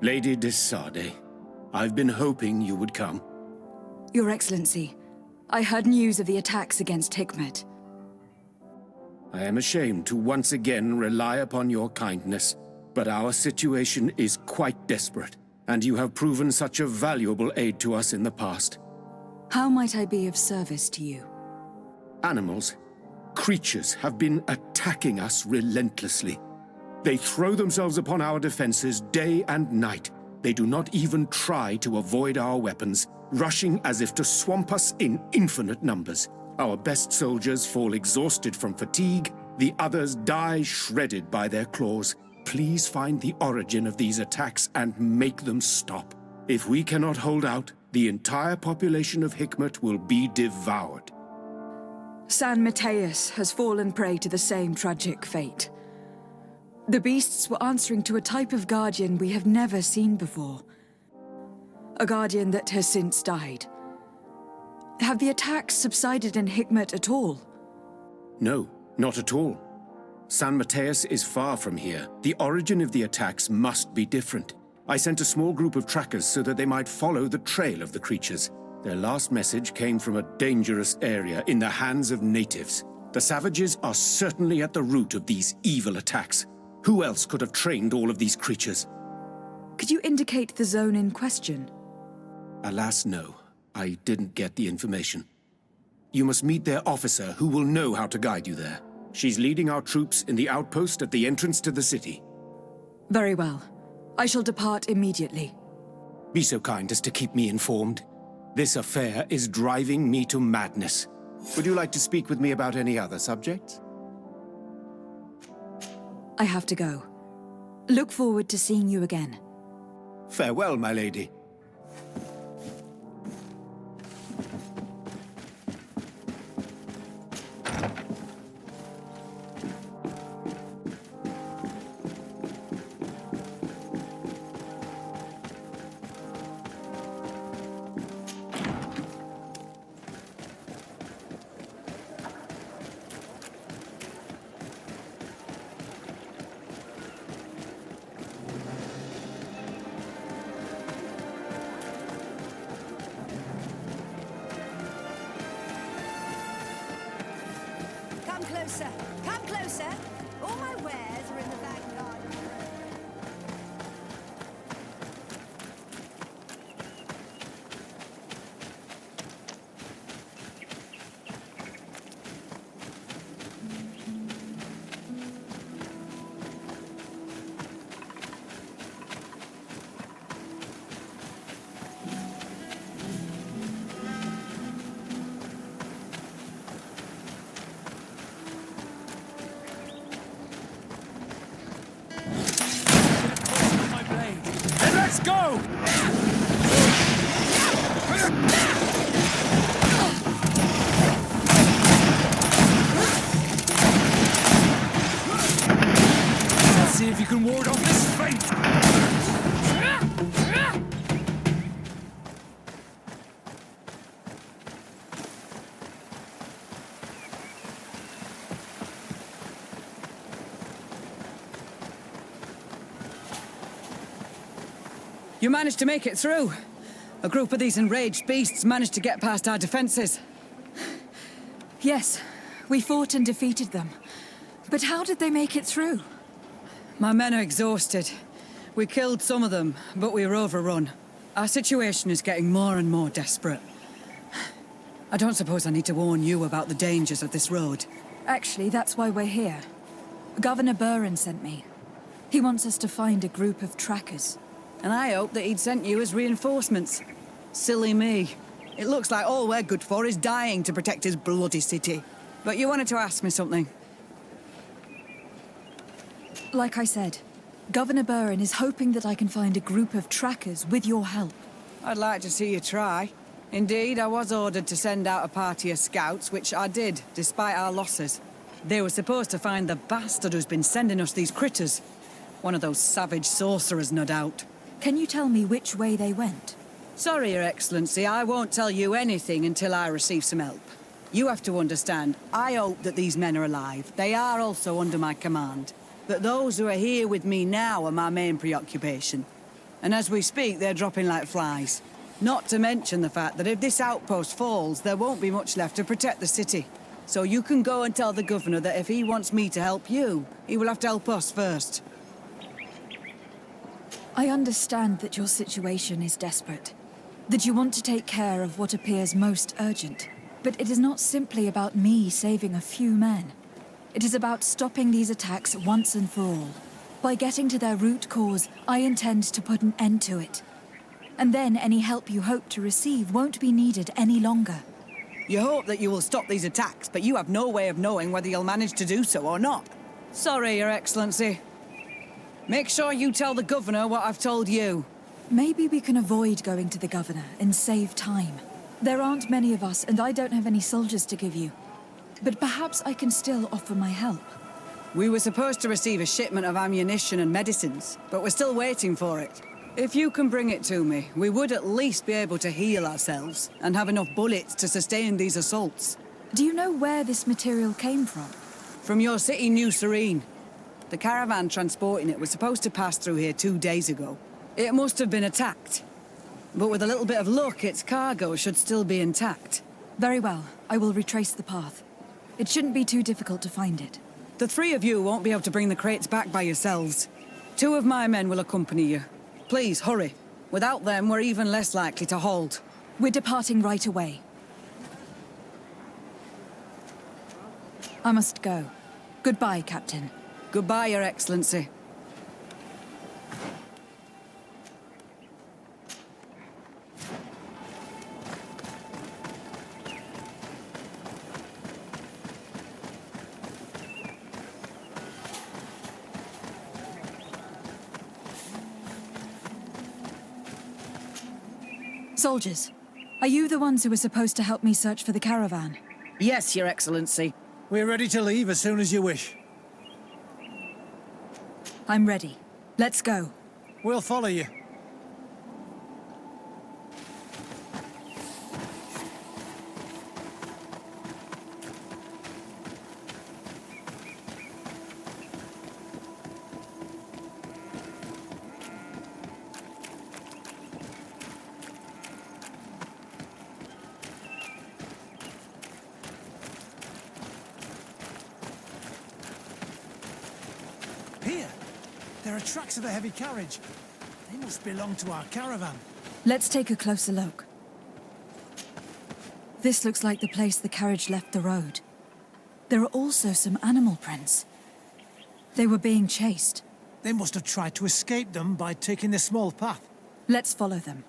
Lady de Sarde, I've been hoping you would come. Your Excellency, I heard news of the attacks against Hikmet. I am ashamed to once again rely upon your kindness, but our situation is quite desperate, and you have proven such a valuable aid to us in the past. How might I be of service to you? Animals, creatures have been attacking us relentlessly. They throw themselves upon our defenses day and night. They do not even try to avoid our weapons, rushing as if to swamp us in infinite numbers. Our best soldiers fall exhausted from fatigue, the others die shredded by their claws. Please find the origin of these attacks and make them stop. If we cannot hold out, the entire population of Hikmet will be devoured. San Mateus has fallen prey to the same tragic fate. The beasts were answering to a type of guardian we have never seen before. A guardian that has since died. Have the attacks subsided in Hikmet at all? No, not at all. San Mateus is far from here. The origin of the attacks must be different. I sent a small group of trackers so that they might follow the trail of the creatures. Their last message came from a dangerous area in the hands of natives. The savages are certainly at the root of these evil attacks. Who else could have trained all of these creatures? Could you indicate the zone in question? Alas, no. I didn't get the information. You must meet their officer, who will know how to guide you there. She's leading our troops in the outpost at the entrance to the city. Very well. I shall depart immediately. Be so kind as to keep me informed. This affair is driving me to madness. Would you like to speak with me about any other subjects? I have to go. Look forward to seeing you again. Farewell, my lady. Come closer. All my wares are in the back garden. Let's go! Let's see if you can ward off this fate! You managed to make it through. A group of these enraged beasts managed to get past our defenses. Yes, we fought and defeated them. But how did they make it through? My men are exhausted. We killed some of them, but we were overrun. Our situation is getting more and more desperate. I don't suppose I need to warn you about the dangers of this road. Actually, that's why we're here. Governor Buren sent me. He wants us to find a group of trackers. And I hope that he'd sent you as reinforcements. Silly me. It looks like all we're good for is dying to protect his bloody city. But you wanted to ask me something. Like I said, Governor Buren is hoping that I can find a group of trackers with your help. I'd like to see you try. Indeed, I was ordered to send out a party of scouts, which I did, despite our losses. They were supposed to find the bastard who's been sending us these critters. One of those savage sorcerers, no doubt. Can you tell me which way they went? Sorry, Your Excellency, I won't tell you anything until I receive some help. You have to understand, I hope that these men are alive. They are also under my command. But those who are here with me now are my main preoccupation. And as we speak, they're dropping like flies. Not to mention the fact that if this outpost falls, there won't be much left to protect the city. So you can go and tell the governor that if he wants me to help you, he will have to help us first. I understand that your situation is desperate. That you want to take care of what appears most urgent. But it is not simply about me saving a few men. It is about stopping these attacks once and for all. By getting to their root cause, I intend to put an end to it. And then any help you hope to receive won't be needed any longer. You hope that you will stop these attacks, but you have no way of knowing whether you'll manage to do so or not. Sorry, Your Excellency. Make sure you tell the governor what I've told you. Maybe we can avoid going to the governor and save time. There aren't many of us, and I don't have any soldiers to give you. But perhaps I can still offer my help. We were supposed to receive a shipment of ammunition and medicines, but we're still waiting for it. If you can bring it to me, we would at least be able to heal ourselves and have enough bullets to sustain these assaults. Do you know where this material came from? From your city, New Serene. The caravan transporting it was supposed to pass through here 2 days ago. It must have been attacked. But with a little bit of luck, its cargo should still be intact. Very well. I will retrace the path. It shouldn't be too difficult to find it. The three of you won't be able to bring the crates back by yourselves. 2 of my men will accompany you. Please, hurry. Without them, we're even less likely to hold. We're departing right away. I must go. Goodbye, Captain. Goodbye, Your Excellency. Soldiers, are you the ones who were supposed to help me search for the caravan? Yes, Your Excellency. We're ready to leave as soon as you wish. I'm ready. Let's go. We'll follow you. Here, there are tracks of a heavy carriage. They must belong to our caravan. Let's take a closer look. This looks like the place the carriage left the road. There are also some animal prints. They were being chased. They must have tried to escape them by taking this small path. Let's follow them.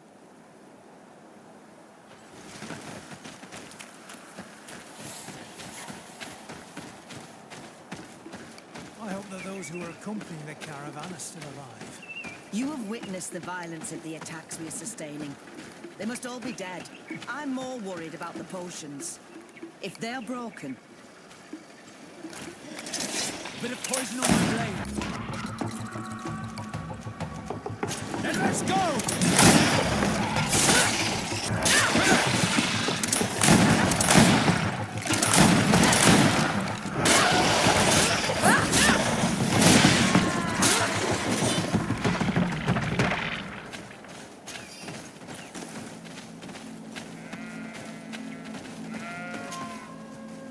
I hope that those who are accompanying the caravan are still alive. You have witnessed the violence of the attacks we are sustaining. They must all be dead. I'm more worried about the potions. If they're broken... Bit of poison on my blade. Then let's go!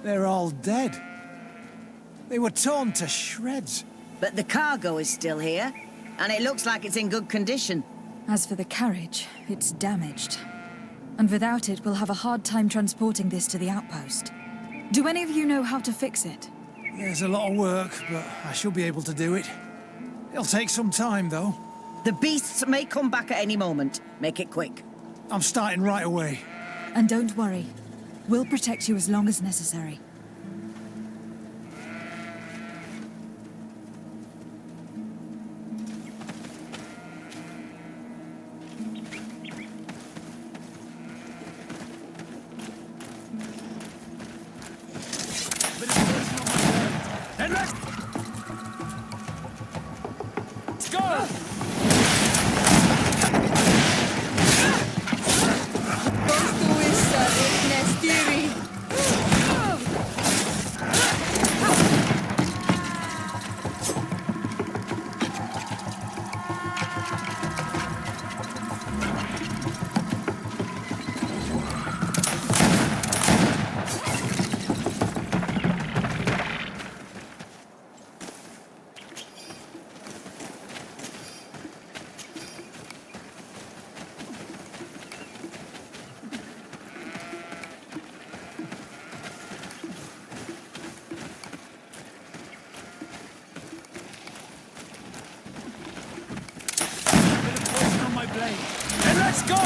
They're all dead. They were torn to shreds. But the cargo is still here, and it looks like it's in good condition. As for the carriage, it's damaged. And without it, we'll have a hard time transporting this to the outpost. Do any of you know how to fix it? There's a lot of work, but I should be able to do it. It'll take some time, though. The beasts may come back at any moment. Make it quick. I'm starting right away. And don't worry, we'll protect you as long as necessary. Then let's go!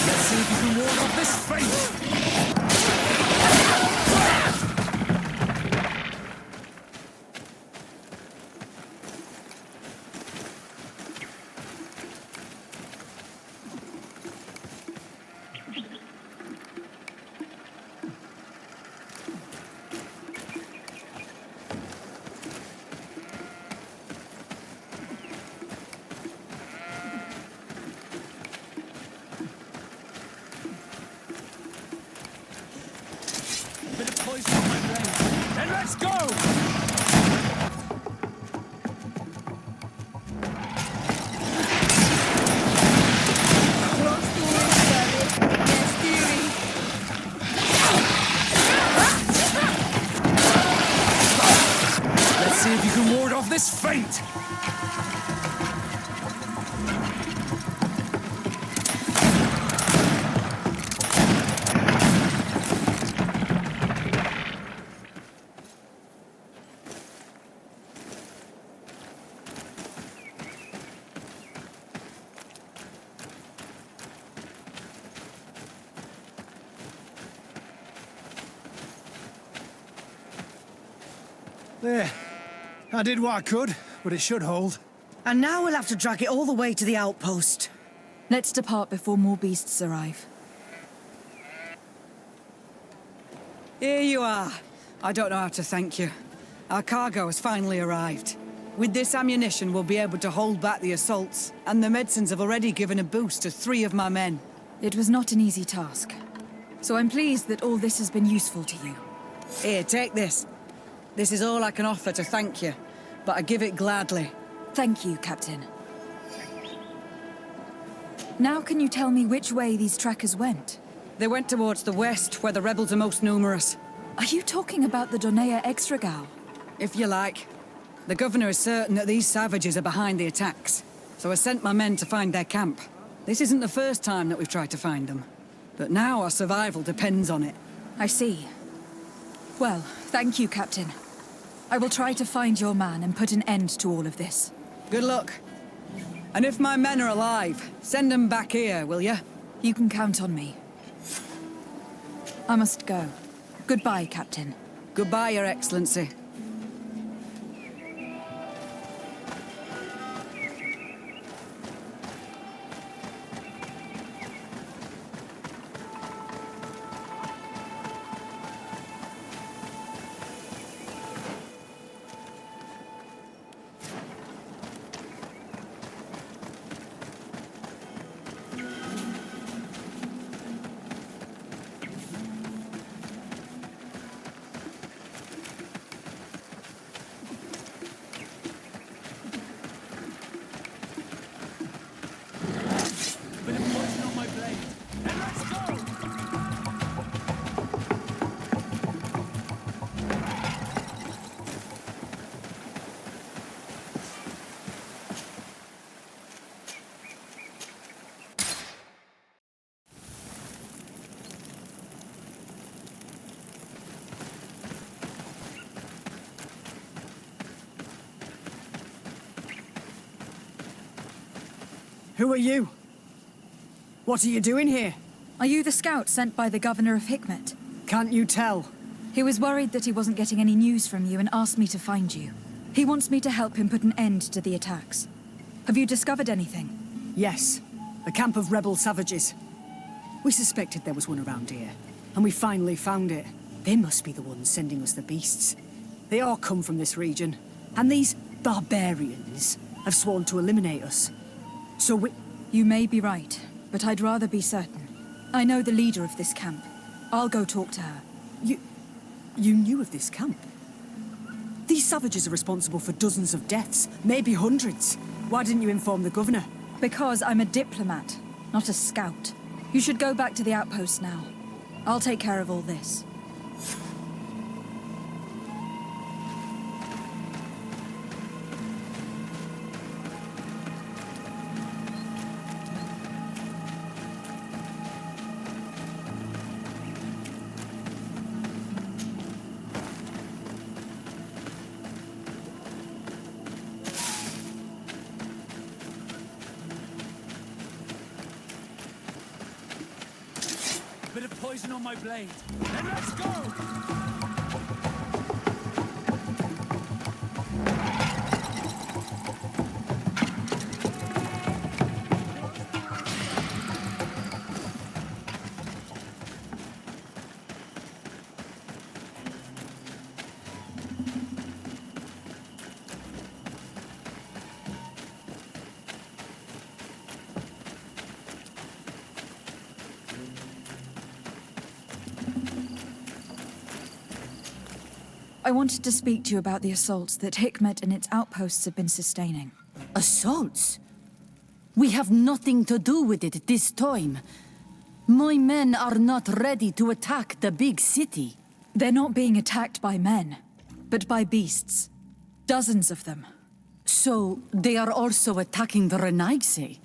Let's see if you can ward off this fate! Bit of poison on my blade. Then let's go! Let's see if you can ward off this fate! There. I did what I could, but it should hold. And now we'll have to drag it all the way to the outpost. Let's depart before more beasts arrive. Here you are. I don't know how to thank you. Our cargo has finally arrived. With this ammunition, we'll be able to hold back the assaults, and the medicines have already given a boost to 3 of my men. It was not an easy task. So I'm pleased that all this has been useful to you. Here, take this. This is all I can offer to thank you, but I give it gladly. Thank you, Captain. Now can you tell me which way these trackers went? They went towards the west, where the rebels are most numerous. Are you talking about the Donea Extragal? If you like. The governor is certain that these savages are behind the attacks, so I sent my men to find their camp. This isn't the first time that we've tried to find them, but now our survival depends on it. I see. Well, thank you, Captain. I will try to find your man and put an end to all of this. Good luck. And if my men are alive, send them back here, will you? You can count on me. I must go. Goodbye, Captain. Goodbye, Your Excellency. Who are you? What are you doing here? Are you the scout sent by the governor of Hikmet? Can't you tell? He was worried that he wasn't getting any news from you and asked me to find you. He wants me to help him put an end to the attacks. Have you discovered anything? Yes. A camp of rebel savages. We suspected there was one around here, and we finally found it. They must be the ones sending us the beasts. They all come from this region, and these barbarians have sworn to eliminate us. So we... You may be right, but I'd rather be certain. I know the leader of this camp. I'll go talk to her. You knew of this camp? These savages are responsible for dozens of deaths, maybe hundreds. Why didn't you inform the governor? Because I'm a diplomat, not a scout. You should go back to the outpost now. I'll take care of all this. Bit of poison on my blade. Then let's go! I wanted to speak to you about the assaults that Hikmet and its outposts have been sustaining. Assaults? We have nothing to do with it this time. My men are not ready to attack the big city. They're not being attacked by men, but by beasts. Dozens of them. So, they are also attacking the Renaigse.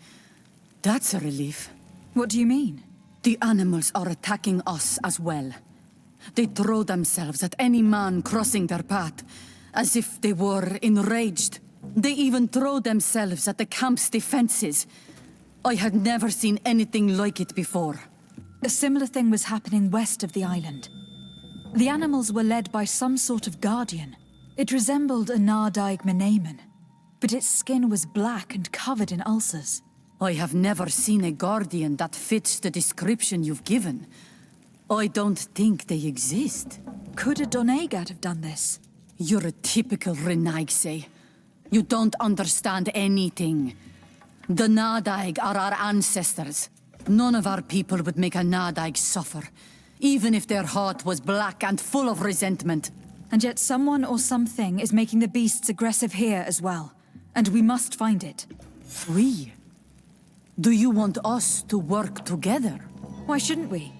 That's a relief. What do you mean? The animals are attacking us as well. They throw themselves at any man crossing their path, as if they were enraged. They even throw themselves at the camp's defenses. I had never seen anything like it before. A similar thing was happening west of the island. The animals were led by some sort of guardian. It resembled a Nardaig Menamen, but its skin was black and covered in ulcers. I have never seen a guardian that fits the description you've given. I don't think they exist. Could a Doneigad have done this? You're a typical Renaigse. You don't understand anything. The Nardaig are our ancestors. None of our people would make a Nardaig suffer, even if their heart was black and full of resentment. And yet someone or something is making the beasts aggressive here as well. And we must find it. We? Do you want us to work together? Why shouldn't we?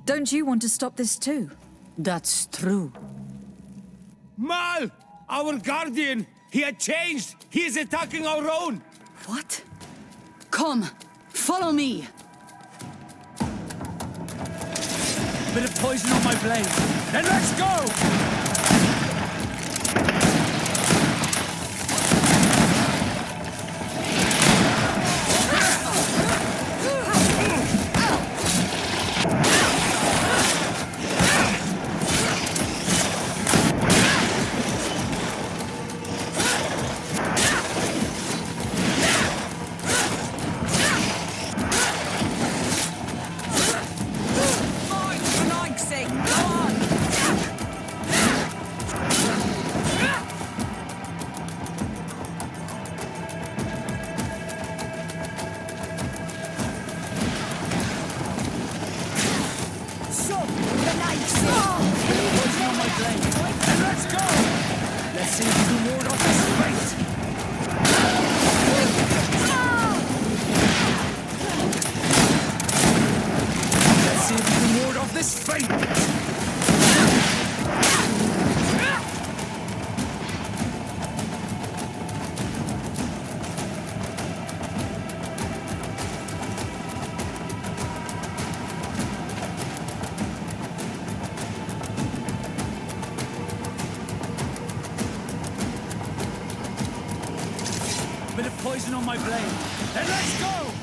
Don't you want to stop this too? That's true. Mal! Our guardian! He had changed! He is attacking our own! What? Come, follow me! Bit of poison on my blade. Then let's go! Bit of poison on my blade. Then let's go!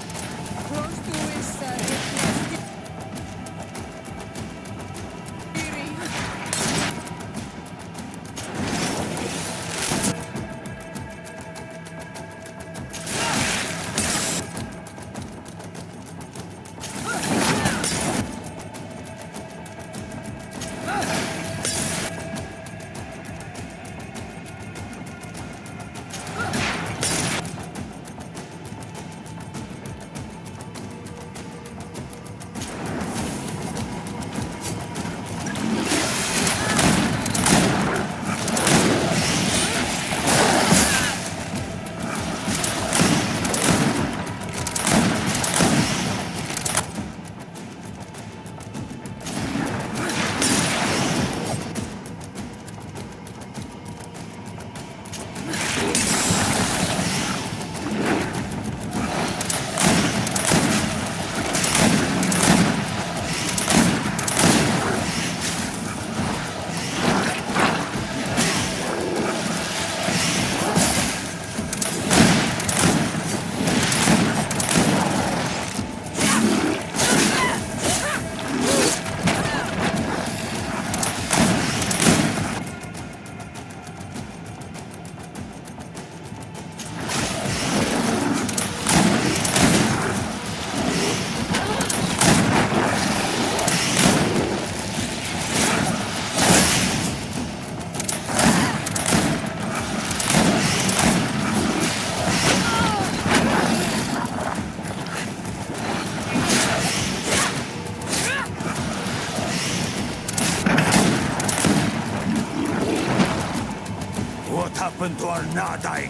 happened to our Nadai?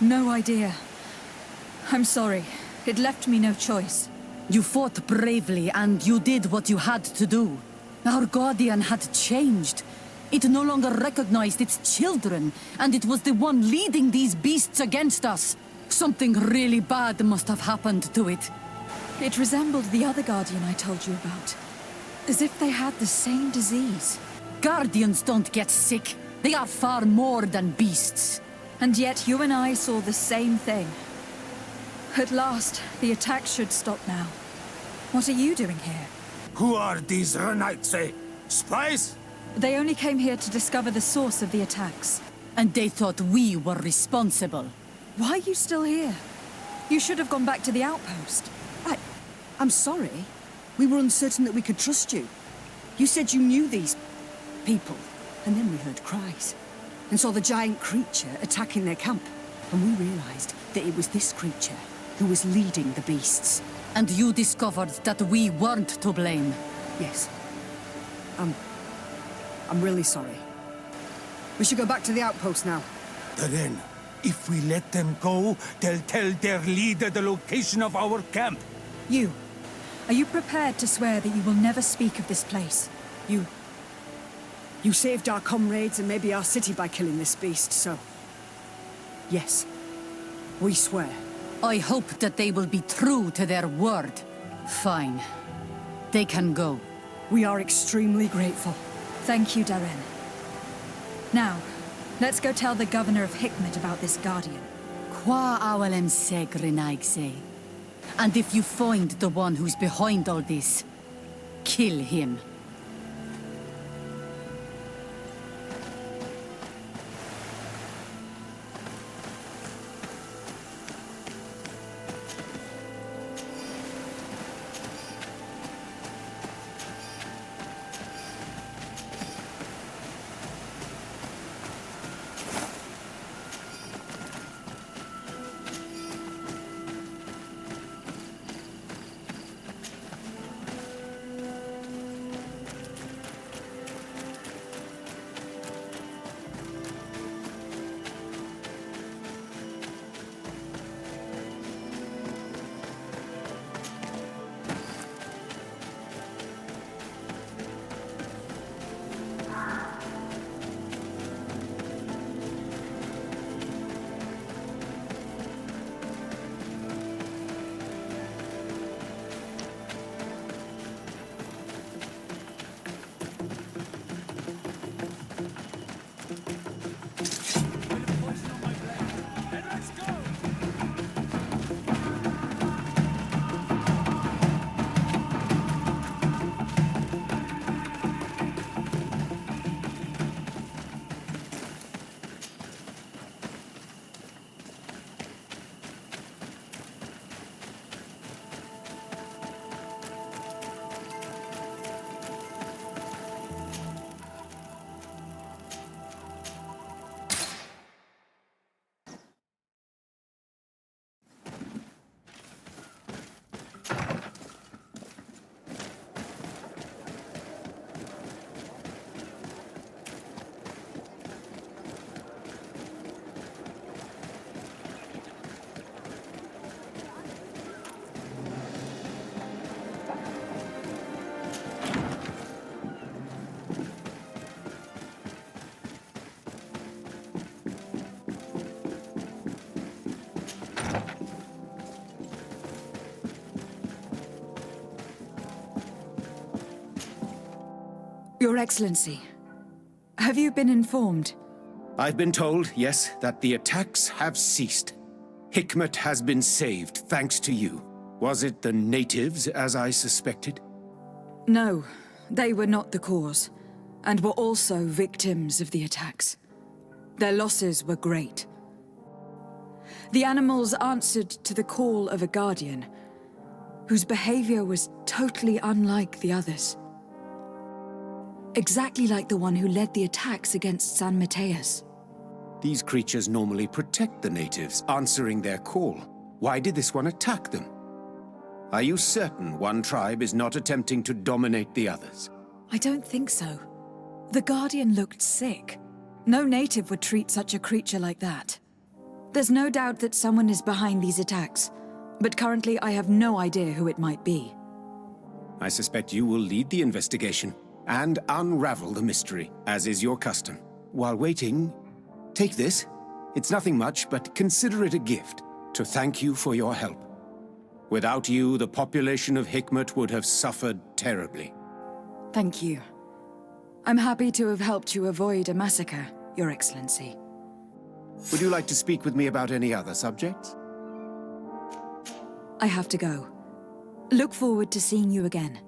No idea. I'm sorry. It left me no choice. You fought bravely, and you did what you had to do. Our guardian had changed. It no longer recognized its children, and it was the one leading these beasts against us. Something really bad must have happened to it. It resembled the other guardian I told you about. As if they had the same disease. Guardians don't get sick. They are far more than beasts. And yet you and I saw the same thing. At last, the attack should stop now. What are you doing here? Who are these Renaitse? Spies? They only came here to discover the source of the attacks. And they thought we were responsible. Why are you still here? You should have gone back to the outpost. I'm sorry. We were uncertain that we could trust you. You said you knew these people, and then we heard cries, and saw the giant creature attacking their camp. And we realized that it was this creature who was leading the beasts. And you discovered that we weren't to blame. Yes. I'm really sorry. We should go back to the outpost now. Then, if we let them go, they'll tell their leader the location of our camp. Are you prepared to swear that you will never speak of this place? You saved our comrades and maybe our city by killing this beast, so... Yes. We swear. I hope that they will be true to their word. Fine. They can go. We are extremely grateful. Thank you, Darren. Now, let's go tell the governor of Hikmet about this guardian. Qua awalem segrenaigse. And if you find the one who's behind all this, kill him. Your Excellency, have you been informed? I've been told, yes, that the attacks have ceased. Hikmet has been saved, thanks to you. Was it the natives, as I suspected? No, they were not the cause, and were also victims of the attacks. Their losses were great. The animals answered to the call of a guardian, whose behavior was totally unlike the others. Exactly like the one who led the attacks against San Mateus. These creatures normally protect the natives, answering their call. Why did this one attack them? Are you certain one tribe is not attempting to dominate the others? I don't think so. The guardian looked sick. No native would treat such a creature like that. There's no doubt that someone is behind these attacks, but currently I have no idea who it might be. I suspect you will lead the investigation and unravel the mystery, as is your custom. While waiting, take this. It's nothing much, but consider it a gift to thank you for your help. Without you, the population of Hikmet would have suffered terribly. Thank you. I'm happy to have helped you avoid a massacre, Your Excellency. Would you like to speak with me about any other subjects? I have to go. Look forward to seeing you again.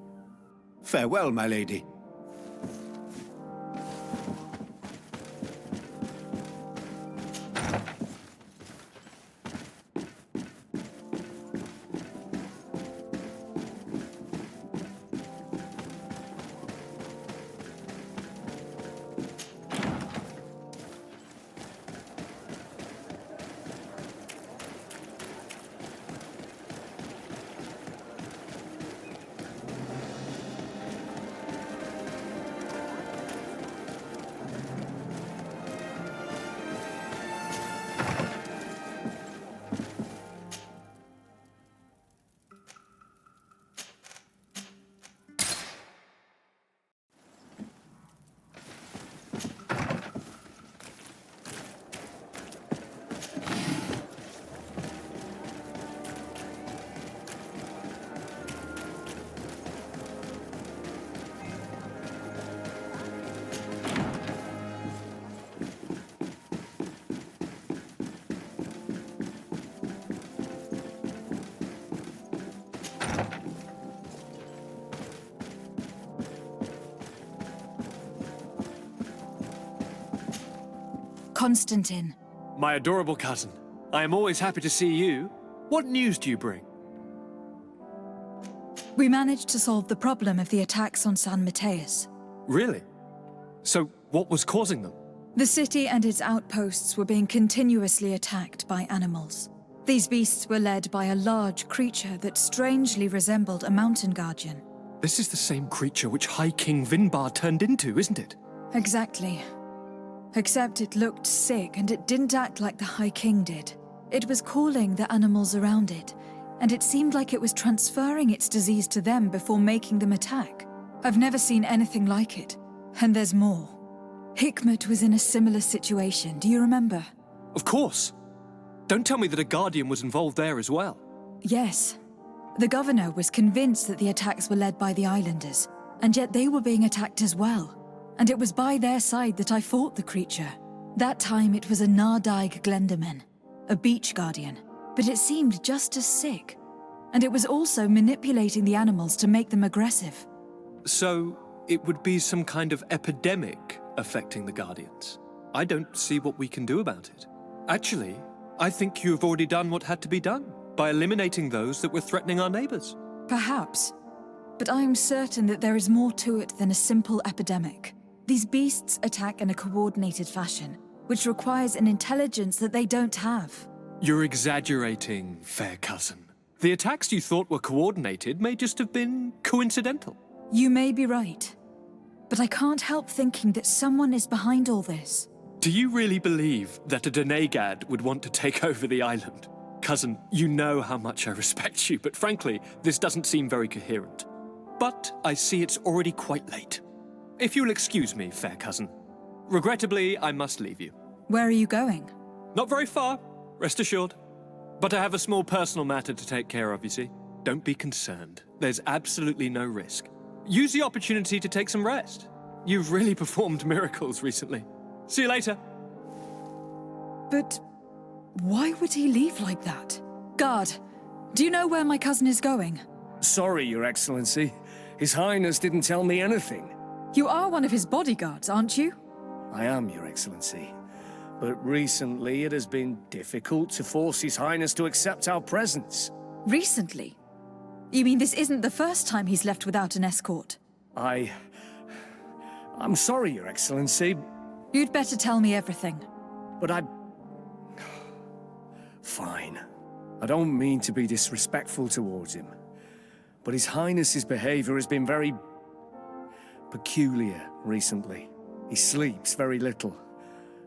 Farewell, my lady. Constantine. My adorable cousin, I am always happy to see you. What news do you bring? We managed to solve the problem of the attacks on San Mateus. Really? So, what was causing them? The city and its outposts were being continuously attacked by animals. These beasts were led by a large creature that strangely resembled a mountain guardian. This is the same creature which High King Vinbar turned into, isn't it? Exactly. Except it looked sick and it didn't act like the High King did. It was calling the animals around it, and it seemed like it was transferring its disease to them before making them attack. I've never seen anything like it. And there's more. Hikmet was in a similar situation, do you remember? Of course. Don't tell me that a guardian was involved there as well. Yes. The governor was convinced that the attacks were led by the islanders, and yet they were being attacked as well. And it was by their side that I fought the creature. That time it was a Nardaig Glenderman, a beach guardian, but it seemed just as sick. And it was also manipulating the animals to make them aggressive. So, it would be some kind of epidemic affecting the guardians. I don't see what we can do about it. Actually, I think you have already done what had to be done by eliminating those that were threatening our neighbors. Perhaps. But I am certain that there is more to it than a simple epidemic. These beasts attack in a coordinated fashion, which requires an intelligence that they don't have. You're exaggerating, fair cousin. The attacks you thought were coordinated may just have been coincidental. You may be right. But I can't help thinking that someone is behind all this. Do you really believe that a Denegad would want to take over the island? Cousin, you know how much I respect you, but frankly, this doesn't seem very coherent. But I see it's already quite late. If you'll excuse me, fair cousin. Regrettably, I must leave you. Where are you going? Not very far, rest assured. But I have a small personal matter to take care of, you see. Don't be concerned. There's absolutely no risk. Use the opportunity to take some rest. You've really performed miracles recently. See you later. But why would he leave like that? Guard, do you know where my cousin is going? Sorry, Your Excellency. His Highness didn't tell me anything. You are one of his bodyguards, aren't you? I am, Your Excellency. But recently it has been difficult to force His Highness to accept our presence. Recently? You mean this isn't the first time he's left without an escort? I'm sorry, Your Excellency. You'd better tell me everything. But Fine. I don't mean to be disrespectful towards him. But His Highness's behavior has been very peculiar recently. He sleeps very little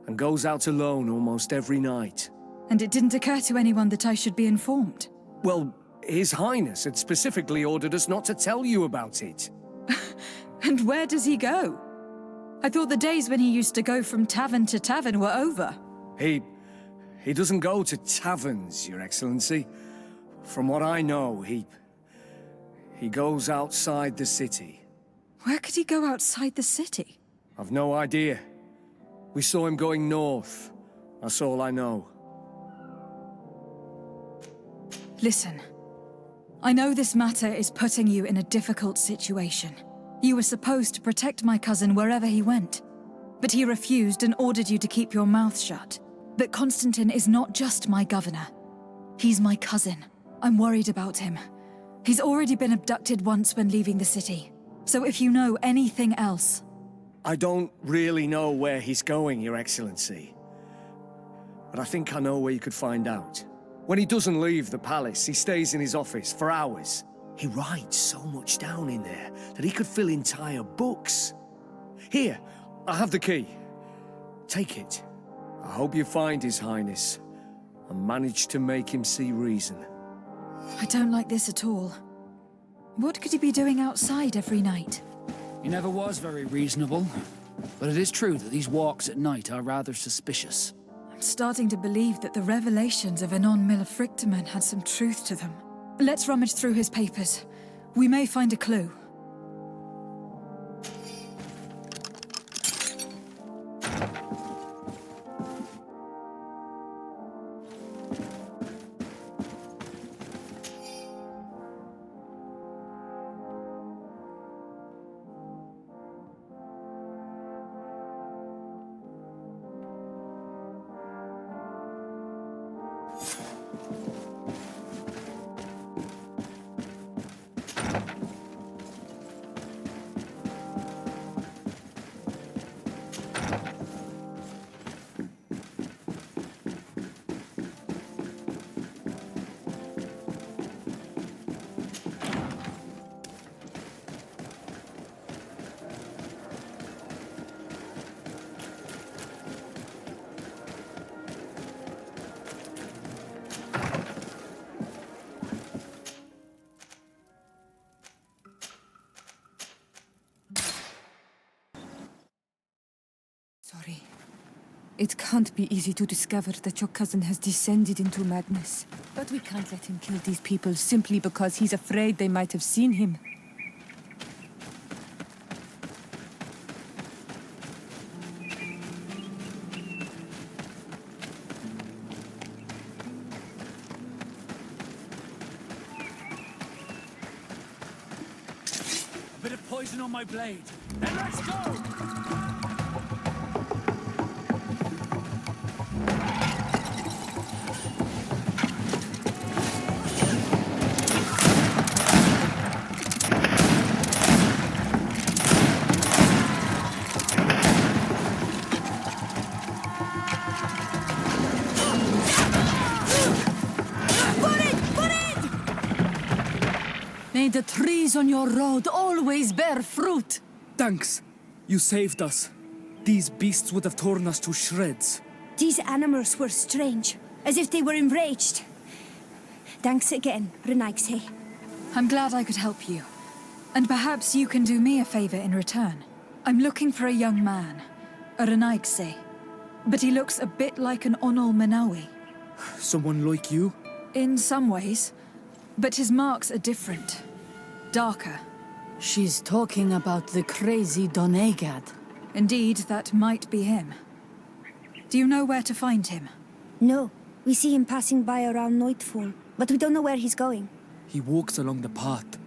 and goes out alone almost every night. And it didn't occur to anyone that I should be informed? Well, His Highness had specifically ordered us not to tell you about it. And where does he go? I thought the days when he used to go from tavern to tavern were over. He doesn't go to taverns, Your Excellency. From what I know, he goes outside the city. Where could he go outside the city? I've no idea. We saw him going north. That's all I know. Listen, I know this matter is putting you in a difficult situation. You were supposed to protect my cousin wherever he went, but he refused and ordered you to keep your mouth shut. But Constantine is not just my governor. He's my cousin. I'm worried about him. He's already been abducted once when leaving the city. So if you know anything else... I don't really know where he's going, Your Excellency. But I think I know where you could find out. When he doesn't leave the palace, he stays in his office for hours. He writes so much down in there that he could fill entire books. Here, I have the key. Take it. I hope you find His Highness and manage to make him see reason. I don't like this at all. What could he be doing outside every night? He never was very reasonable. But it is true that these walks at night are rather suspicious. I'm starting to believe that the revelations of Anon Millefrictaman had some truth to them. Let's rummage through his papers. We may find a clue. Sorry. It can't be easy to discover that your cousin has descended into madness. But we can't let him kill these people simply because he's afraid they might have seen him. A bit of poison on my blade. Then let's go! May the trees on your road always bear fruit. Thanks. You saved us. These beasts would have torn us to shreds. These animals were strange, as if they were enraged. Thanks again, Renaigse. I'm glad I could help you. And perhaps you can do me a favor in return. I'm looking for a young man, a Renaigse. But he looks a bit like an Onol Manawi. Someone like you? In some ways. But his marks are different. Darker. She's talking about the crazy Donegad. Indeed, that might be him. Do you know where to find him? No. We see him passing by around nightfall, but we don't know where he's going. He walks along the path,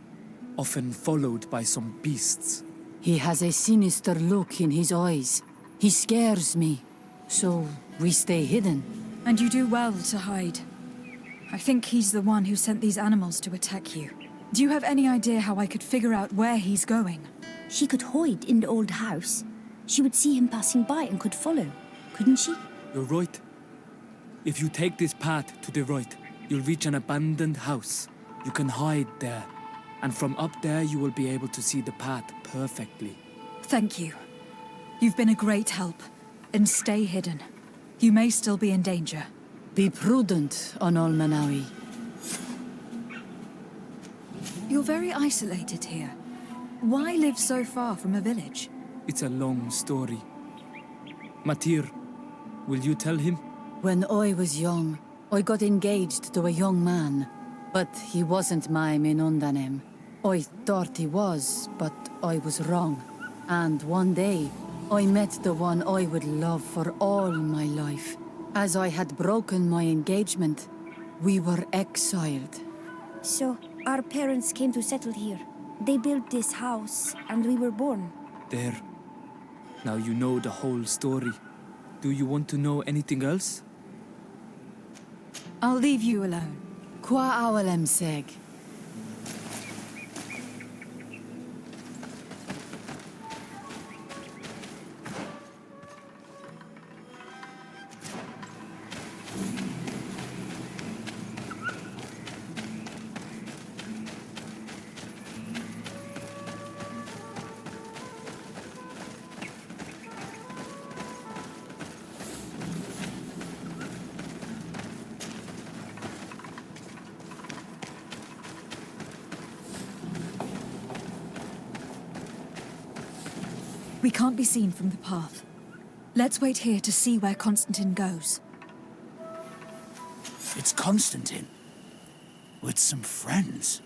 often followed by some beasts. He has a sinister look in his eyes. He scares me, so we stay hidden. And you do well to hide. I think he's the one who sent these animals to attack you. Do you have any idea how I could figure out where he's going? She could hide in the old house. She would see him passing by and could follow, couldn't she? You're right. If you take this path to the right, you'll reach an abandoned house. You can hide there, and from up there you will be able to see the path perfectly. Thank you. You've been a great help. And stay hidden. You may still be in danger. Be prudent, Onol Manawi. You're very isolated here. Why live so far from a village? It's a long story. Matir, will you tell him? When I was young, I got engaged to a young man. But he wasn't my Minundanem. I thought he was, but I was wrong. And one day, I met the one I would love for all my life. As I had broken my engagement, we were exiled. So, our parents came to settle here. They built this house, and we were born. There. Now you know the whole story. Do you want to know anything else? I'll leave you alone. Qua awalem seg. We can't be seen from the path. Let's wait here to see where Constantine goes. It's Constantine. With some friends.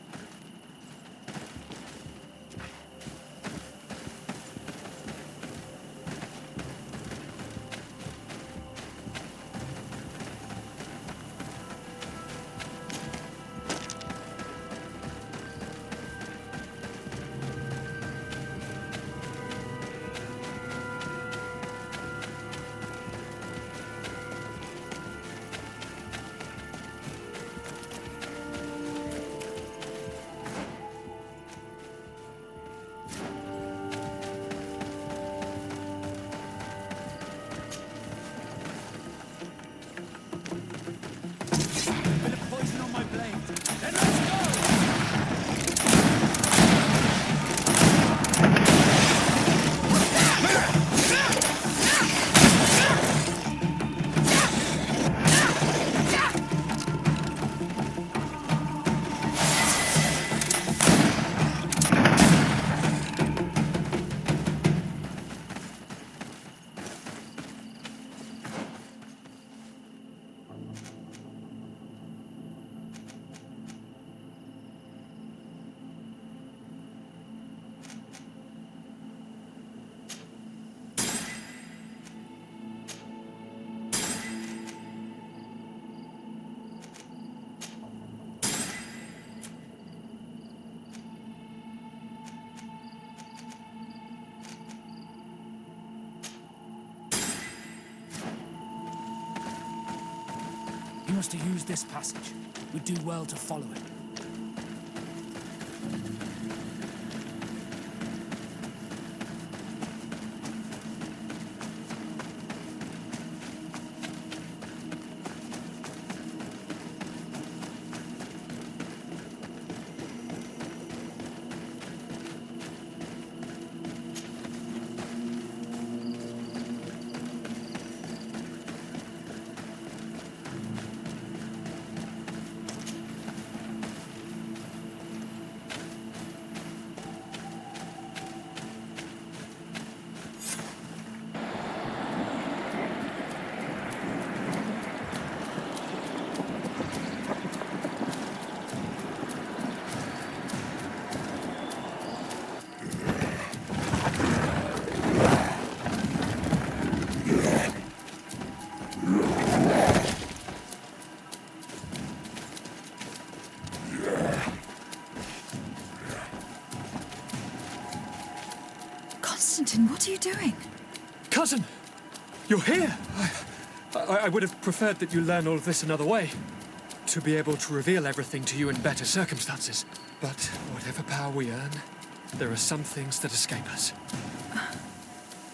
He must have used this passage. We'd do well to follow it. Constantine, what are you doing? Cousin! You're here! I would have preferred that you learn all of this another way. To be able to reveal everything to you in better circumstances. But whatever power we earn, there are some things that escape us.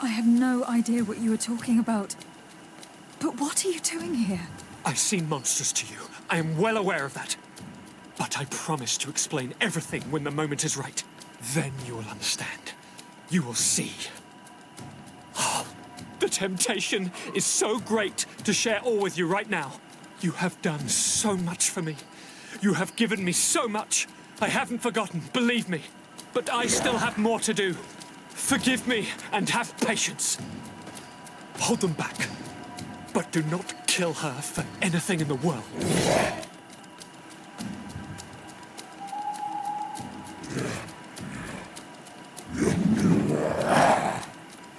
I have no idea what you were talking about. But what are you doing here? I seem monstrous to you. I am well aware of that. But I promise to explain everything when the moment is right. Then you will understand. You will see. Oh, the temptation is so great to share all with you right now. You have done so much for me. You have given me so much. I haven't forgotten, believe me. But I still have more to do. Forgive me and have patience. Hold them back. But do not kill her for anything in the world.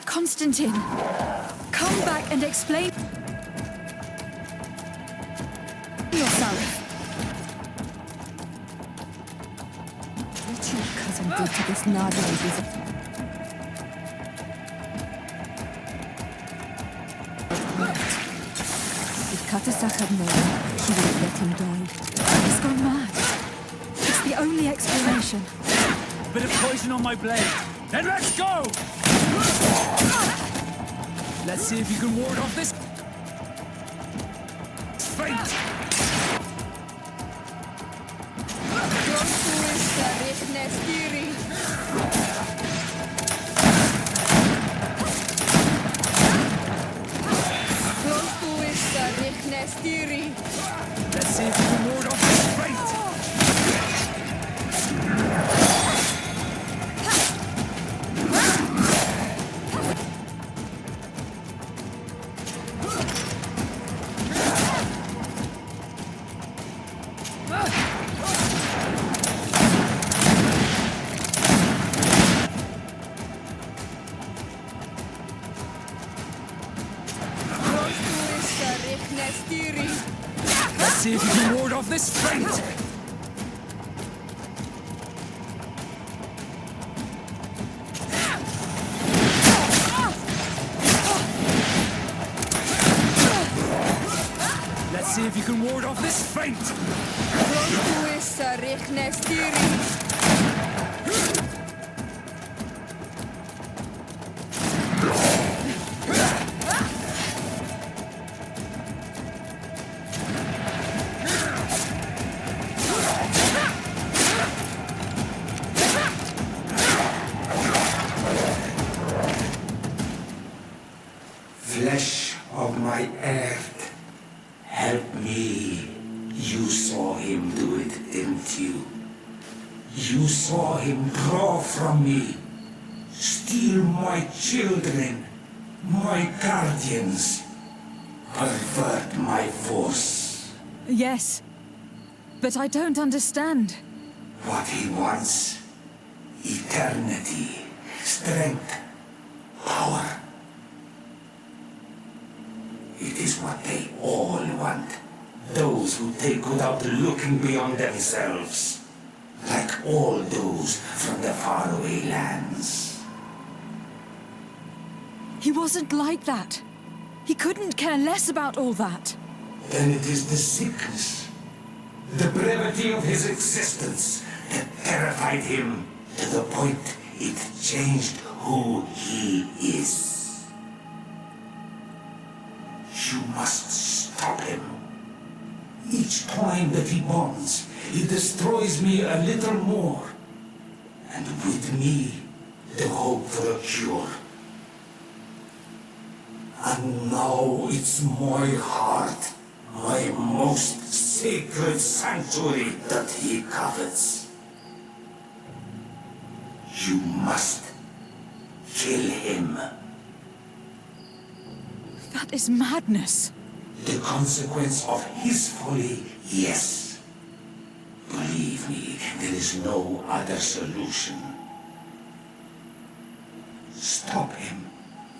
Constantine, come back and explain yourself. What your cousin did to this Nazareth is... If Katasach had known, she would have let him die. He's gone mad. It's the only explanation. Bit of poison on my blade. Then let's go! Let's see if you can ward off this fate! Let's see if you can ward off this fate! Let's see if you can ward off this fate! Let's see if you can ward off this fate! Flesh of my earth, help me. You saw him do it, didn't you? You saw him draw from me, steal my children, my guardians, pervert my force. Yes, but I don't understand. What he wants, eternity, strength, power. It is what they all want. Those who take without looking beyond themselves. Like all those from the faraway lands. He wasn't like that. He couldn't care less about all that. Then it is the sickness, the brevity of his existence that terrified him to the point it changed who he is. You must stop him. Each time that he bonds, he destroys me a little more. And with me, the hope for a cure. And now it's my heart, my most sacred sanctuary that he covets. You must kill him. That is madness. The consequence of his folly, yes. Believe me, there is no other solution. Stop him,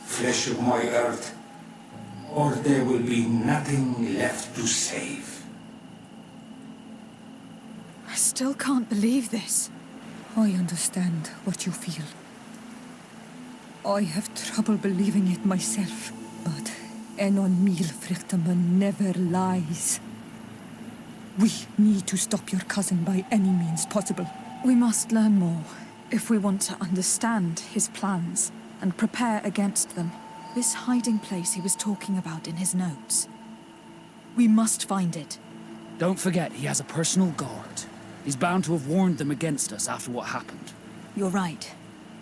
flesh of my earth, or there will be nothing left to save. I still can't believe this. I understand what you feel. I have trouble believing it myself, but Enon Mil Frichtaman never lies. We need to stop your cousin by any means possible. We must learn more if we want to understand his plans and prepare against them. This hiding place he was talking about in his notes. We must find it. Don't forget, he has a personal guard. He's bound to have warned them against us after what happened. You're right.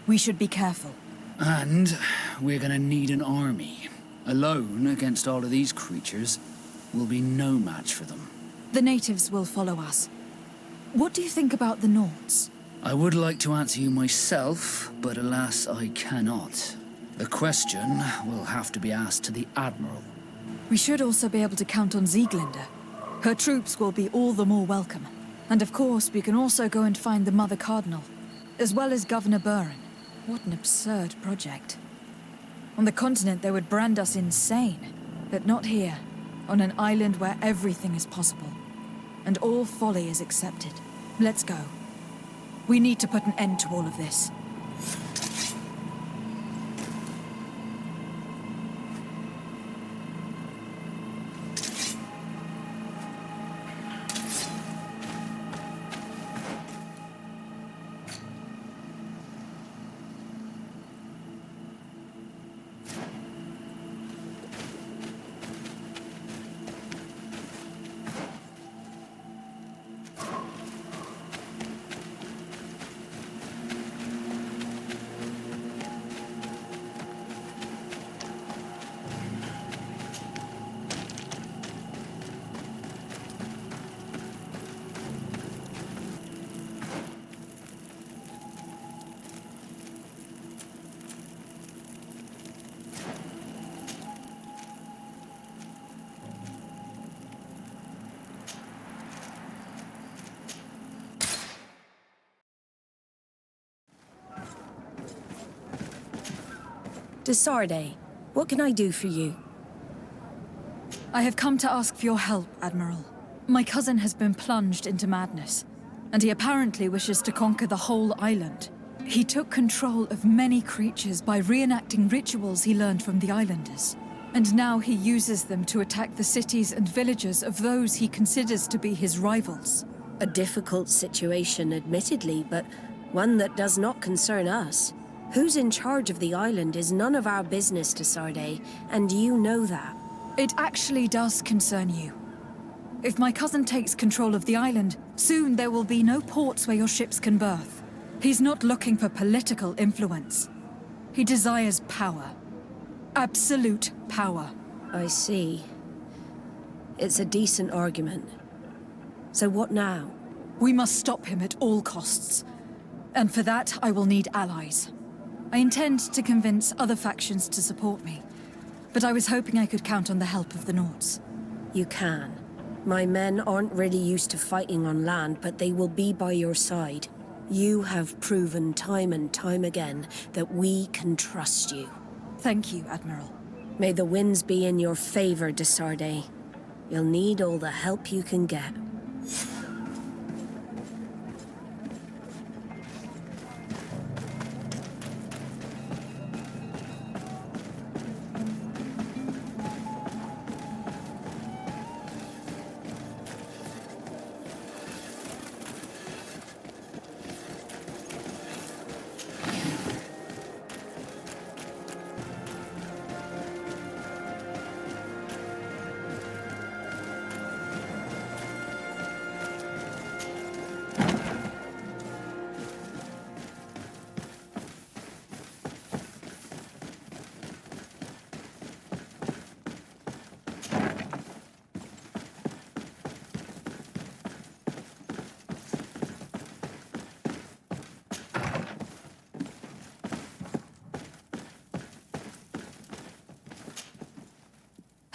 We should be careful. And we're gonna need an army. Alone, against all of these creatures, will be no match for them. The natives will follow us. What do you think about the Nords? I would like to answer you myself, but alas, I cannot. The question will have to be asked to the Admiral. We should also be able to count on Sieglinde. Her troops will be all the more welcome. And of course, we can also go and find the Mother Cardinal, as well as Governor Buren. What an absurd project. On the continent, they would brand us insane. But not here, on an island where everything is possible. And all folly is accepted. Let's go. We need to put an end to all of this. De Sarde, what can I do for you? I have come to ask for your help, Admiral. My cousin has been plunged into madness, and he apparently wishes to conquer the whole island. He took control of many creatures by reenacting rituals he learned from the islanders. And now he uses them to attack the cities and villages of those he considers to be his rivals. A difficult situation, admittedly, but one that does not concern us. Who's in charge of the island is none of our business, De Sarde, and you know that. It actually does concern you. If my cousin takes control of the island, soon there will be no ports where your ships can berth. He's not looking for political influence. He desires power. Absolute power. I see. It's a decent argument. So what now? We must stop him at all costs. And for that, I will need allies. I intend to convince other factions to support me, but I was hoping I could count on the help of the Nords. You can. My men aren't really used to fighting on land, but they will be by your side. You have proven time and time again that we can trust you. Thank you, Admiral. May the winds be in your favor, De Sarde. You'll need all the help you can get.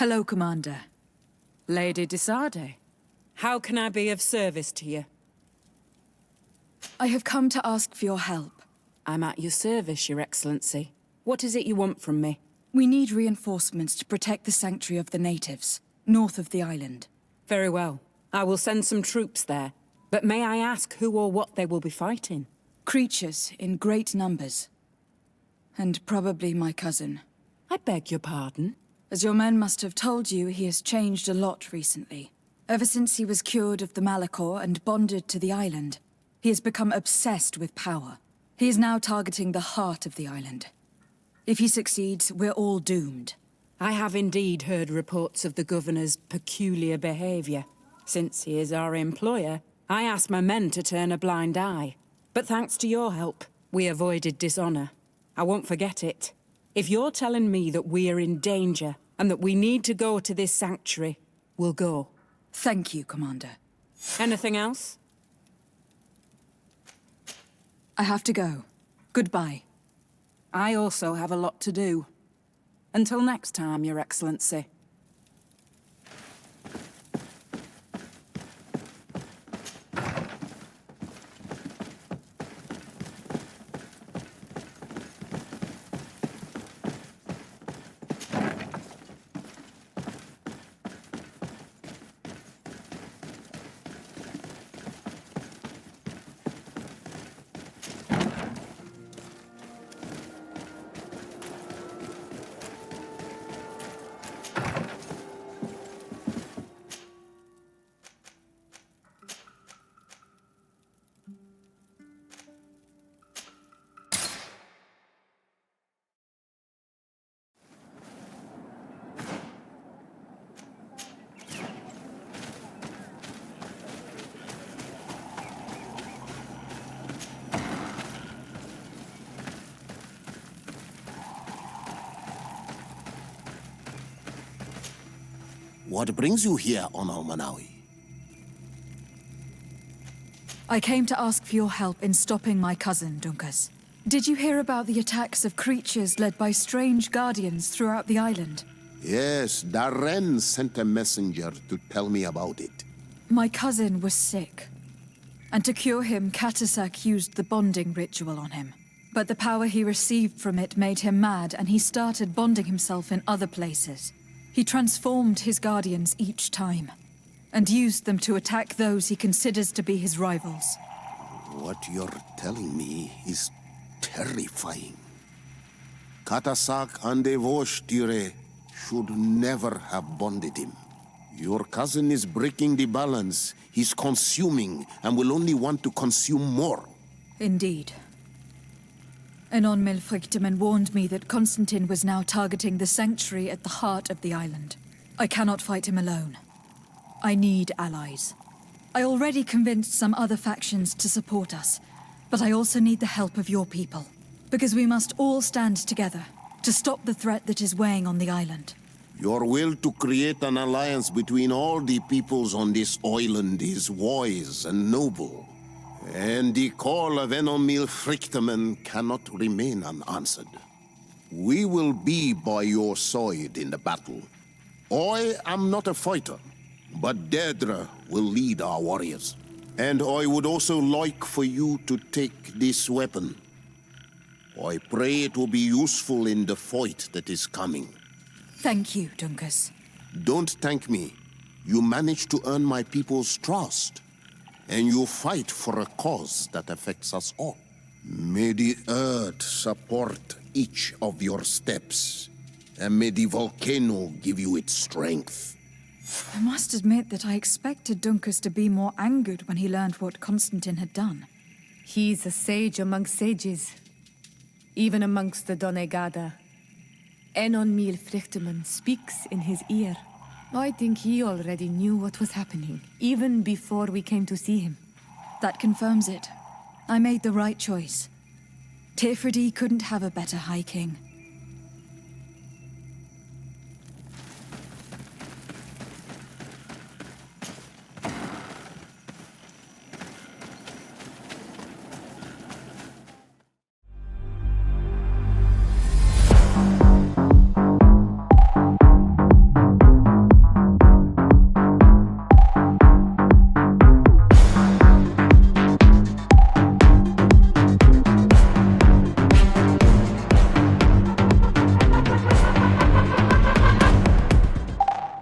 Hello, Commander. Lady De Sarde, how can I be of service to you? I have come to ask for your help. I'm at your service, Your Excellency. What is it you want from me? We need reinforcements to protect the sanctuary of the natives, north of the island. Very well. I will send some troops there. But may I ask who or what they will be fighting? Creatures in great numbers. And probably my cousin. I beg your pardon? As your men must have told you, he has changed a lot recently. Ever since he was cured of the Malachor and bonded to the island, he has become obsessed with power. He is now targeting the heart of the island. If he succeeds, we're all doomed. I have indeed heard reports of the governor's peculiar behavior. Since he is our employer, I asked my men to turn a blind eye. But thanks to your help, we avoided dishonor. I won't forget it. If you're telling me that we are in danger and that we need to go to this sanctuary, we'll go. Thank you, Commander. Anything else? I have to go. Goodbye. I also have a lot to do. Until next time, Your Excellency. What brings you here on Almanawi? I came to ask for your help in stopping my cousin, Dunkas. Did you hear about the attacks of creatures led by strange guardians throughout the island? Yes, Darren sent a messenger to tell me about it. My cousin was sick. And to cure him, Katasak used the bonding ritual on him. But the power he received from it made him mad, and he started bonding himself in other places. He transformed his guardians each time, and used them to attack those he considers to be his rivals. What you're telling me is terrifying. Katasak and Evoshtyre should never have bonded him. Your cousin is breaking the balance. He's consuming and will only want to consume more. Indeed. Enon Milfrichteman warned me that Constantine was now targeting the sanctuary at the heart of the island. I cannot fight him alone. I need allies. I already convinced some other factions to support us, but I also need the help of your people. Because we must all stand together to stop the threat that is weighing on the island. Your will to create an alliance between all the peoples on this island is wise and noble. And the call of Enon Milfrichteman cannot remain unanswered. We will be by your side in the battle. I am not a fighter, but Deirdre will lead our warriors. And I would also like for you to take this weapon. I pray it will be useful in the fight that is coming. Thank you, Dunkas. Don't thank me. You managed to earn my people's trust. And you fight for a cause that affects us all. May the earth support each of your steps. And may the volcano give you its strength. I must admit that I expected Dunkas to be more angered when he learned what Constantine had done. He's a sage among sages, even amongst the Donegada. Enon Milfrichteman speaks in his ear. I think he already knew what was happening, even before we came to see him. That confirms it. I made the right choice. Tifredi couldn't have a better High King.